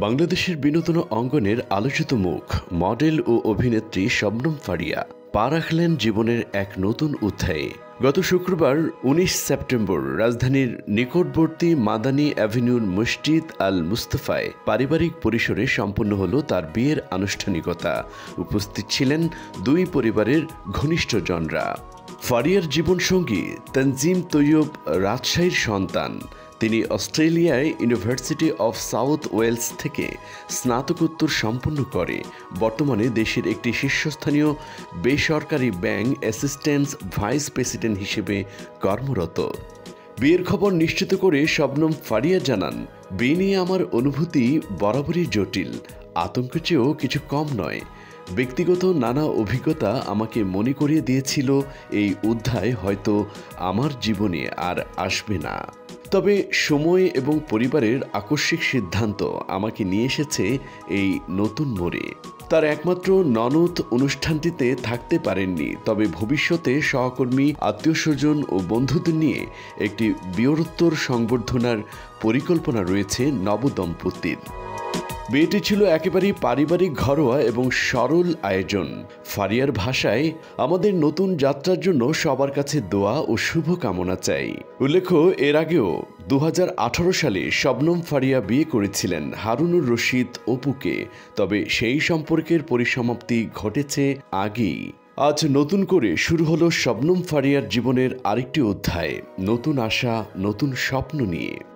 বাংলাদেশের বিনোদন অঙ্গনের আলোচিত মুখ মডেল ও অভিনেত্রী শবনম ফারিয়া পা রাখলেন জীবনের এক নতুন অধ্যায়ে। গত শুক্রবার ১৯ সেপ্টেম্বর রাজধানীর নিকটবর্তী মাদানী অ্যাভিনিউর মসজিদ আল মুস্তফায় পারিবারিক পরিসরে সম্পন্ন হল তার বিয়ের আনুষ্ঠানিকতা। উপস্থিত ছিলেন দুই পরিবারের ঘনিষ্ঠজনরা। ফারিয়ার জীবনসঙ্গী তানজিম তৈয়ব রাজশাহীর সন্তান। তিনি অস্ট্রেলিয়ায় ইউনিভার্সিটি অফ সাউথ ওয়েলস থেকে স্নাতকোত্তর সম্পন্ন করে বর্তমানে দেশের একটি শীর্ষস্থানীয় বেসরকারি ব্যাংক অ্যাসিস্ট্যান্ট ভাইস প্রেসিডেন্ট হিসেবে কর্মরত। বিয়ের খবর নিশ্চিত করে শবনম ফারিয়া জানান, বিয়ে নিয়ে আমার অনুভূতি বরাবরই জটিল, আতঙ্ক চেয়েও কিছু কম নয়। ব্যক্তিগত নানা অভিজ্ঞতা আমাকে মনে করিয়ে দিয়েছিল এই অধ্যায় হয়তো আমার জীবনে আর আসবে না। তবে সময় এবং পরিবারের আকস্মিক সিদ্ধান্ত আমাকে নিয়ে এসেছে এই নতুন মোড়ে। তার একমাত্র ননদ অনুষ্ঠানটিতে থাকতে পারেননি, তবে ভবিষ্যতে সহকর্মী, আত্মীয়স্বজন ও বন্ধুদের নিয়ে একটি বৃহত্তর সংবর্ধনার পরিকল্পনা রয়েছে নবদম্পতির। বিয়েটি ছিল একেবারেই পারিবারিক, ঘরোয়া এবং সরল আয়োজন। ফারিয়ার ভাষায়, আমাদের নতুন যাত্রার জন্য সবার কাছে দোয়া ও শুভকামনা চাই। উল্লেখ্য, এর আগেও ২০১৮ সালে শবনম ফারিয়া বিয়ে করেছিলেন হারুনুর রশিদ অপুকে, তবে সেই সম্পর্কের পরিসমাপ্তি ঘটেছে আগেই। আজ নতুন করে শুরু হলো শবনম ফারিয়ার জীবনের আরেকটি অধ্যায়, নতুন আশা, নতুন স্বপ্ন নিয়ে।